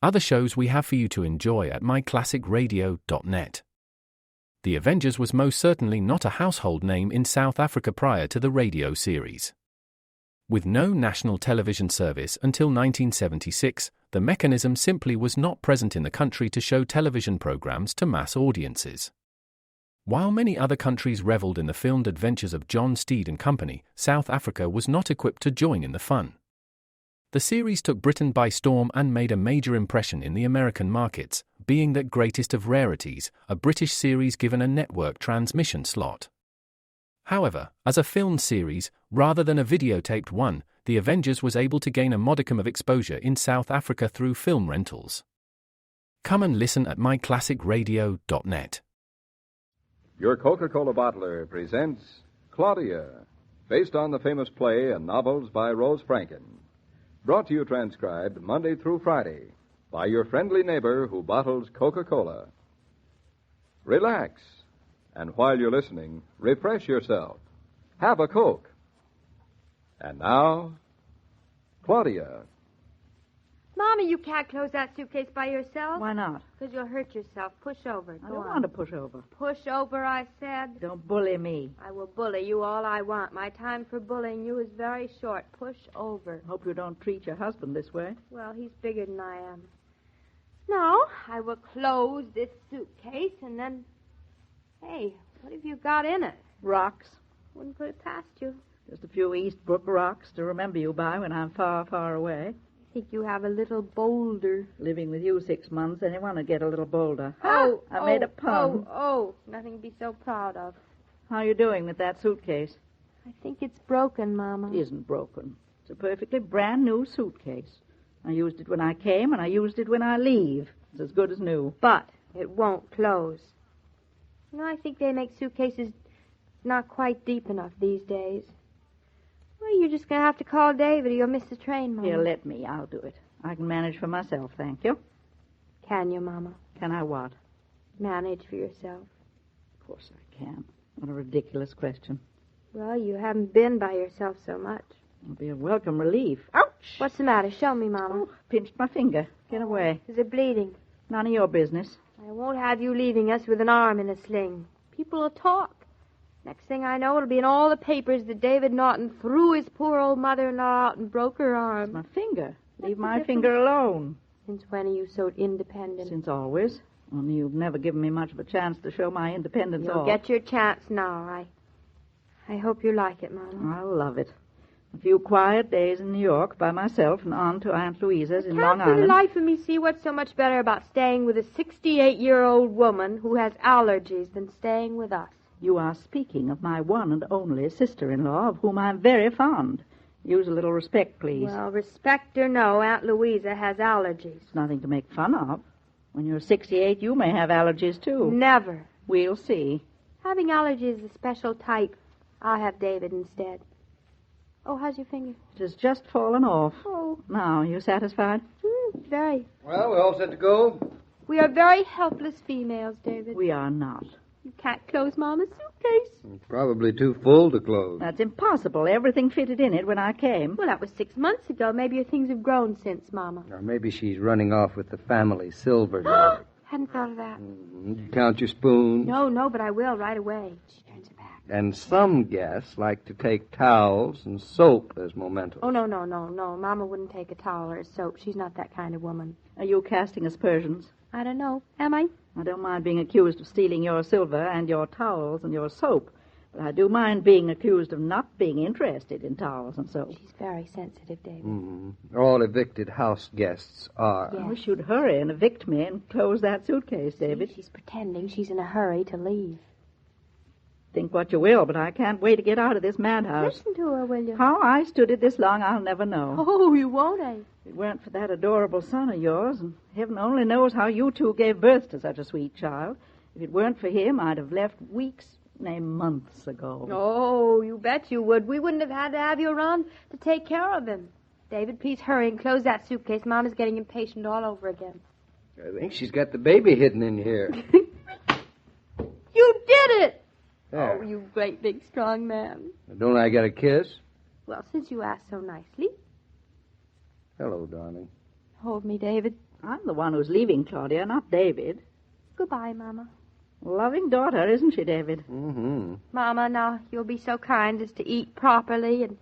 other shows we have for you to enjoy at myclassicradio.net. The Avengers was most certainly not a household name in South Africa prior to the radio series. With no national television service until 1976, the mechanism simply was not present in the country to show television programs to mass audiences. While many other countries reveled in the filmed adventures of John Steed and company, South Africa was not equipped to join in the fun. The series took Britain by storm and made a major impression in the American markets, being that greatest of rarities, a British series given a network transmission slot. However, as a filmed series, rather than a videotaped one, The Avengers was able to gain a modicum of exposure in South Africa through film rentals. Come and listen at myclassicradio.net. Your Coca-Cola bottler presents Claudia, based on the famous play and novels by Rose Franken. Brought to you transcribed Monday through Friday by your friendly neighbor who bottles Coca-Cola. Relax, and while you're listening, refresh yourself. Have a Coke. And now, Claudia. Mommy, you can't close that suitcase by yourself. Why not? Because you'll hurt yourself. Push over. I don't want to push over. Push over, I said. Don't bully me. I will bully you all I want. My time for bullying you is very short. Push over. Hope you don't treat your husband this way. Well, he's bigger than I am. Now, I will close this suitcase and then... Hey, what have you got in it? Rocks. Wouldn't put it past you. Just a few Eastbrook rocks to remember you by when I'm far, far away. I think you have a little boulder. Living with you 6 months, anyone would get a little bolder. Oh, I made a pun. Nothing to be so proud of. How are you doing with that suitcase? I think it's broken, Mama. It isn't broken. It's a perfectly brand new suitcase. I used it when I came, and I used it when I leave. It's as good as new. But it won't close. You know, I think they make suitcases not quite deep enough these days. Well, you're just going to have to call David or you'll miss the train, Mama. Here, let me. I'll do it. I can manage for myself, thank you. Can you, Mama? Can I what? Manage for yourself. Of course I can. What a ridiculous question. Well, you haven't been by yourself so much. It'll be a welcome relief. Ouch! What's the matter? Show me, Mama. Oh, pinched my finger. Get away. Is it bleeding? None of your business. I won't have you leaving us with an arm in a sling. People will talk. Next thing I know, it'll be in all the papers that David Norton threw his poor old mother-in-law out and broke her arm. My finger. Leave my difference? finger alone. Since when are you so independent? Since always. Only you've never given me much of a chance to show my independence. You'll get your chance now. I hope you like it, Mama. I love it. A few quiet days in New York by myself and on to Aunt Louisa's in Long I can't for the Island. life of me see what's so much better about staying with a 68-year-old woman who has allergies than staying with us. You are speaking of my one and only sister-in-law, of whom I'm very fond. Use a little respect, please. Well, respect or no, Aunt Louisa has allergies. It's nothing to make fun of. When you're 68, you may have allergies, too. Never. We'll see. Having allergies is a special type. I'll have David instead. Oh, how's your finger? It has just fallen off. Oh. Now, you satisfied? Very. Well, we're all set to go. We are very helpless females, David. We are not. You can't close Mama's suitcase. It's probably too full to close. That's impossible. Everything fitted in it when I came. Well, that was 6 months ago. Maybe your things have grown since, Mama. Or maybe she's running off with the family silver dog. Hadn't thought of that. You count your spoons. No, but I will right away. She turns her back. And some guests like to take towels and soap as mementos. Oh, no. Mama wouldn't take a towel or a soap. She's not that kind of woman. Are you casting aspersions? I don't know. Am I? I don't mind being accused of stealing your silver and your towels and your soap, but I do mind being accused of not being interested in towels and soap. She's very sensitive, David. All evicted house guests are. Yes. I wish you'd hurry and evict me and close that suitcase, David. See, she's pretending she's in a hurry to leave. Think what you will, but I can't wait to get out of this madhouse. Listen to her, will you? How I stood it this long, I'll never know. Oh, you won't, eh? If it weren't for that adorable son of yours, and heaven only knows how you two gave birth to such a sweet child, if it weren't for him, I'd have left weeks, nay, months ago. Oh, you bet you would. We wouldn't have had to have you around to take care of him. David, please hurry and close that suitcase. Mama's getting impatient all over again. I think she's got the baby hidden in here. You did it! There. Oh, you great big strong man. Don't I get a kiss? Well, since you asked so nicely. Hello, darling. Hold me, David. I'm the one who's leaving, Claudia, not David. Goodbye, Mama. Loving daughter, isn't she, David? Mm-hmm. Mama, now, you'll be so kind as to eat properly, and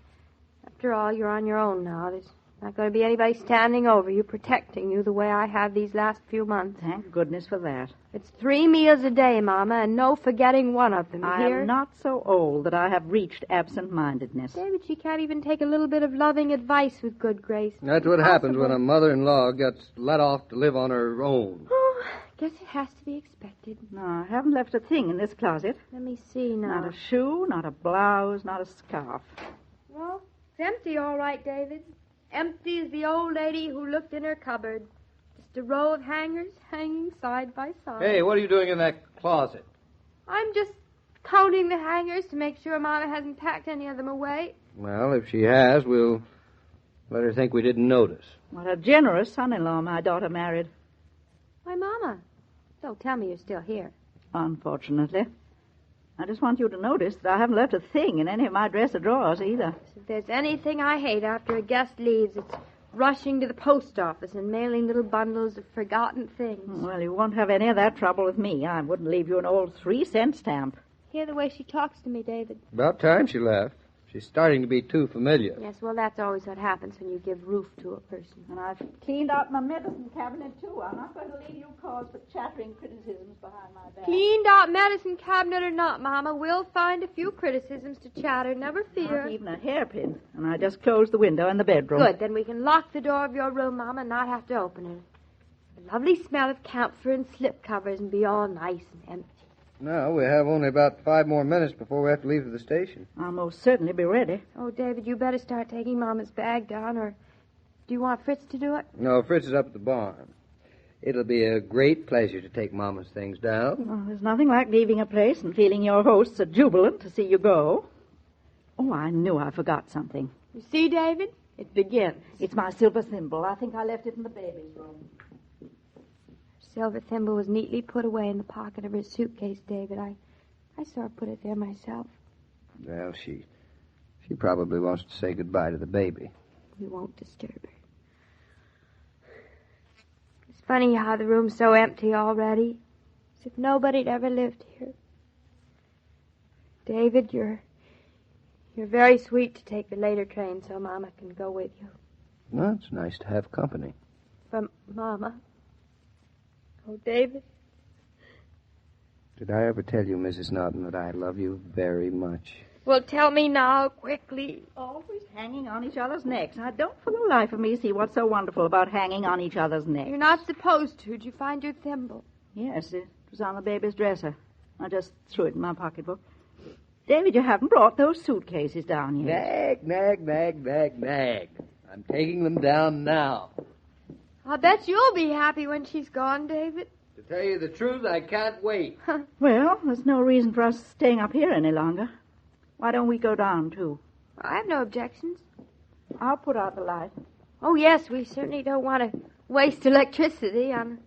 after all, you're on your own now. There's not going to be anybody standing over you, protecting you the way I have these last few months. Thank goodness for that. It's 3 meals a day, Mama, and no forgetting one of them, I hear? am not so old that I have reached absent-mindedness. David, she can't even take a little bit of loving advice with good grace. That's what happens when a mother-in-law gets let off to live on her own. Oh, guess it has to be expected. No, I haven't left a thing in this closet. Let me see now. Not a shoe, not a blouse, not a scarf. Well, it's empty, all right, David. Empty as the old lady who looked in her cupboard. Just a row of hangers hanging side by side. Hey, what are you doing in that closet? I'm just counting the hangers to make sure Mama hasn't packed any of them away. Well, if she has, we'll let her think we didn't notice. What a generous son-in-law my daughter married. Why, Mama, don't tell me you're still here. Unfortunately. I just want you to notice that I haven't left a thing in any of my dresser drawers either. If there's anything I hate after a guest leaves, it's rushing to the post office and mailing little bundles of forgotten things. Well, you won't have any of that trouble with me. I wouldn't leave you an old 3-cent stamp. Hear the way she talks to me, David. About time she left. She's starting to be too familiar. Yes, well, that's always what happens when you give roof to a person. And I've cleaned out my medicine cabinet, too. I'm not going to leave you cause for chattering criticisms behind my back. Cleaned out medicine cabinet or not, Mama, we'll find a few criticisms to chatter, never fear. Not even a hairpin. And I just closed the window in the bedroom. Good, then we can lock the door of your room, Mama, and not have to open it. A lovely smell of camphor and slip covers and be all nice and empty. No, we have only about 5 more minutes before we have to leave for the station. I'll most certainly be ready. Oh, David, you better start taking Mama's bag down, or do you want Fritz to do it? No, Fritz is up at the barn. It'll be a great pleasure to take Mama's things down. Well, there's nothing like leaving a place and feeling your hosts are jubilant to see you go. Oh, I knew I forgot something. You see, David? It begins. It's my silver thimble. I think I left it in the baby's room. Silver thimble was neatly put away in the pocket of her suitcase, David. I saw her put it there myself. Well, she probably wants to say goodbye to the baby. We won't disturb her. It's funny how the room's so empty already. As if nobody'd ever lived here. David, you're very sweet to take the later train so Mama can go with you. Well, it's nice to have company. From Mama. Oh, David. Did I ever tell you, Mrs. Norton, that I love you very much? Well, tell me now, quickly. Always hanging on each other's necks. I don't for the life of me see what's so wonderful about hanging on each other's necks. You're not supposed to. Did you find your thimble? Yes, it was on the baby's dresser. I just threw it in my pocketbook. David, you haven't brought those suitcases down yet. Nag. I'm taking them down now. I'll bet you'll be happy when she's gone, David. To tell you the truth, I can't wait. Well, there's no reason for us staying up here any longer. Why don't we go down, too? I have no objections. I'll put out the light. Oh, yes, we certainly don't want to waste electricity on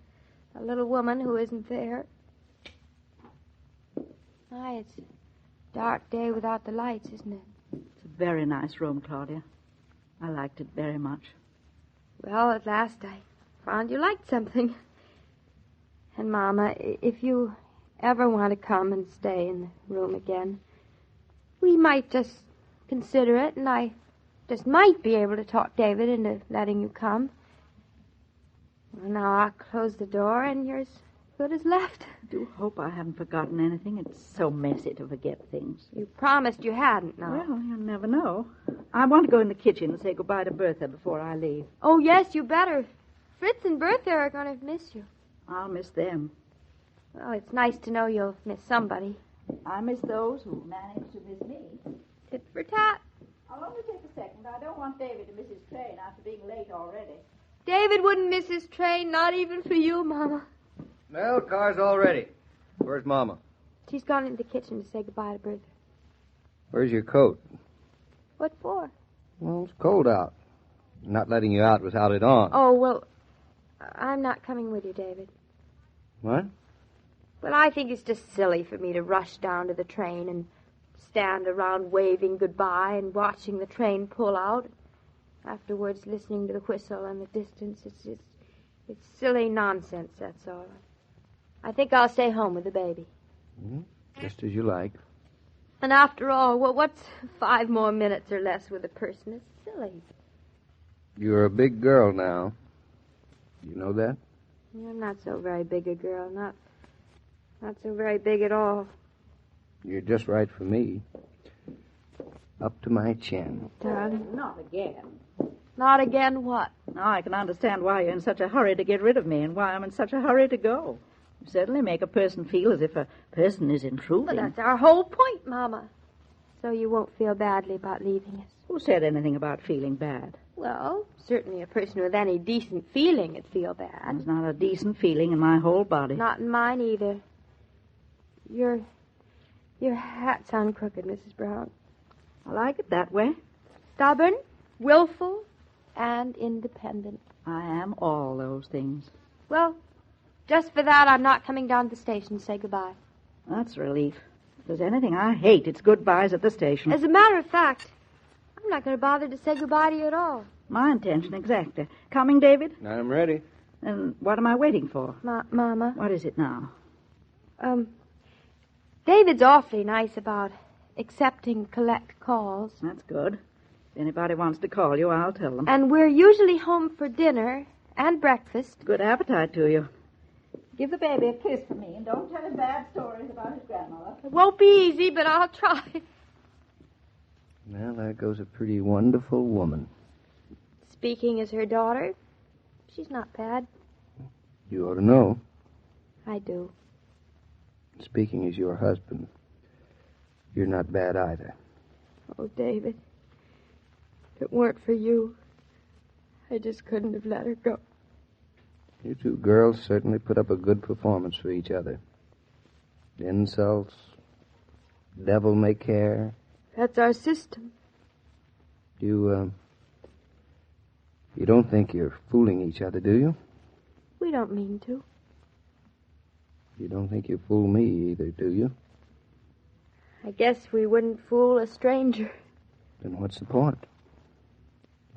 a little woman who isn't there. It's a dark day without the lights, isn't it? It's a very nice room, Claudia. I liked it very much. Well, at last I found you liked something. And, Mama, if you ever want to come and stay in the room again, we might just consider it, and I just might be able to talk David into letting you come. Well, now I'll close the door, and you're as good as left. I do hope I haven't forgotten anything. It's so messy to forget things. You promised you hadn't, now. Well, you never know. I want to go in the kitchen and say goodbye to Bertha before I leave. Oh, yes, you better. Fritz and Bertha are going to miss you. I'll miss them. Well, it's nice to know you'll miss somebody. I miss those who manage to miss me. Tit for tat. I'll only take a second. I don't want David to miss his train after being late already. David wouldn't miss his train, not even for you, Mama. Well, car's all ready. Where's Mama? She's gone into the kitchen to say goodbye to Bertha. Where's your coat? What for? Well, it's cold out. I'm not letting you out without it on. Oh, well, I'm not coming with you, David. What? Well, I think it's just silly for me to rush down to the train and stand around waving goodbye and watching the train pull out. Afterwards, listening to the whistle in the distance, It's silly nonsense, that's all. I think I'll stay home with the baby. Just as you like. And after all, what's 5 more minutes or less with a person? It's silly. You're a big girl now. You know that? I'm not so very big a girl. Not so very big at all. You're just right for me. Up to my chin. Darling. Not again. Not again what? Now I can understand why you're in such a hurry to get rid of me and why I'm in such a hurry to go. You certainly make a person feel as if a person is intruding. But that's our whole point, Mama. So you won't feel badly about leaving us. Who said anything about feeling bad? Well, certainly a person with any decent feeling would feel bad. There's not a decent feeling in my whole body. Not in mine either. Your hat's on crooked, Mrs. Brown. I like it that way. Stubborn, willful, and independent. I am all those things. Well, just for that, I'm not coming down to the station to say goodbye. That's a relief. If there's anything I hate, it's goodbyes at the station. As a matter of fact, I'm not going to bother to say goodbye to you at all. My intention exactly. Coming, David? I'm ready. And what am I waiting for? Mama. What is it now? David's awfully nice about accepting collect calls. That's good. If anybody wants to call you, I'll tell them. And we're usually home for dinner and breakfast. Good appetite to you. Give the baby a kiss for me, and don't tell him bad stories about his grandmother. It won't be easy, but I'll try. Well, there goes a pretty wonderful woman. Speaking as her daughter, she's not bad. You ought to know. I do. Speaking as your husband, you're not bad either. Oh, David, if it weren't for you, I just couldn't have let her go. You two girls certainly put up a good performance for each other. Insults, devil may care. That's our system. You don't think you're fooling each other, do you? We don't mean to. You don't think you fool me either, do you? I guess we wouldn't fool a stranger. Then what's the point?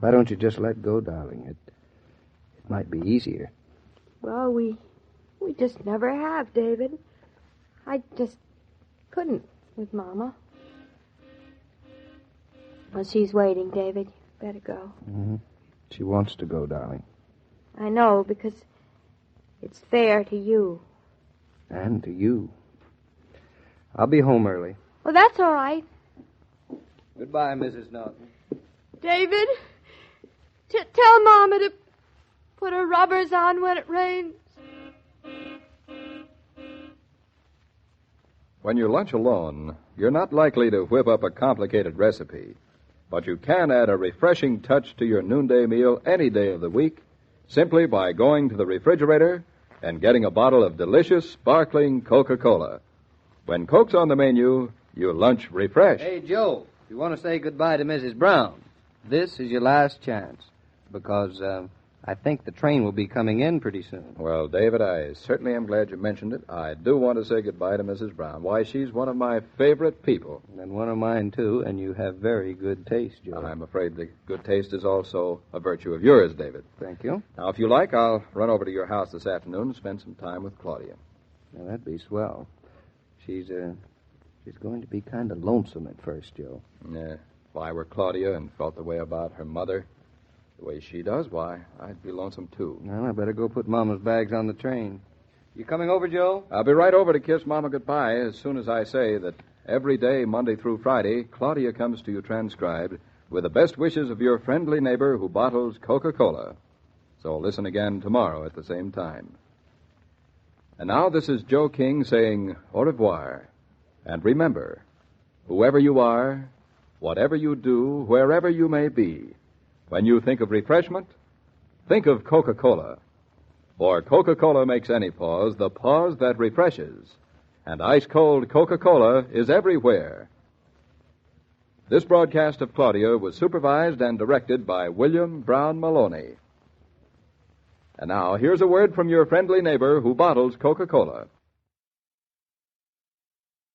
Why don't you just let go, darling? It might be easier. Well, we just never have, David. I just couldn't with Mama. Well, she's waiting, David. You better go. Mm-hmm. She wants to go, darling. I know, because it's fair to you. And to you. I'll be home early. Well, that's all right. Goodbye, Mrs. Norton. David, tell Mama to put her rubbers on when it rains. When you lunch alone, you're not likely to whip up a complicated recipe, but you can add a refreshing touch to your noonday meal any day of the week simply by going to the refrigerator and getting a bottle of delicious, sparkling Coca-Cola. When Coke's on the menu, you lunch refreshed. Hey, Joe, if you want to say goodbye to Mrs. Brown, this is your last chance, because I think the train will be coming in pretty soon. Well, David, I certainly am glad you mentioned it. I do want to say goodbye to Mrs. Brown. Why, she's one of my favorite people. And one of mine, too, and you have very good taste, Joe. I'm afraid the good taste is also a virtue of yours, David. Thank you. Now, if you like, I'll run over to your house this afternoon and spend some time with Claudia. Now, that'd be swell. She's going to be kind of lonesome at first, Joe. If I were Claudia and felt the way about her mother, the way she does, why, I'd be lonesome, too. Well, I better go put Mama's bags on the train. You coming over, Joe? I'll be right over to kiss Mama goodbye as soon as I say that every day, Monday through Friday, Claudia comes to you transcribed with the best wishes of your friendly neighbor who bottles Coca-Cola. So listen again tomorrow at the same time. And now this is Joe King saying au revoir. And remember, whoever you are, whatever you do, wherever you may be, when you think of refreshment, think of Coca-Cola. For Coca-Cola makes any pause the pause that refreshes. And ice-cold Coca-Cola is everywhere. This broadcast of Claudia was supervised and directed by William Brown Maloney. And now, here's a word from your friendly neighbor who bottles Coca-Cola.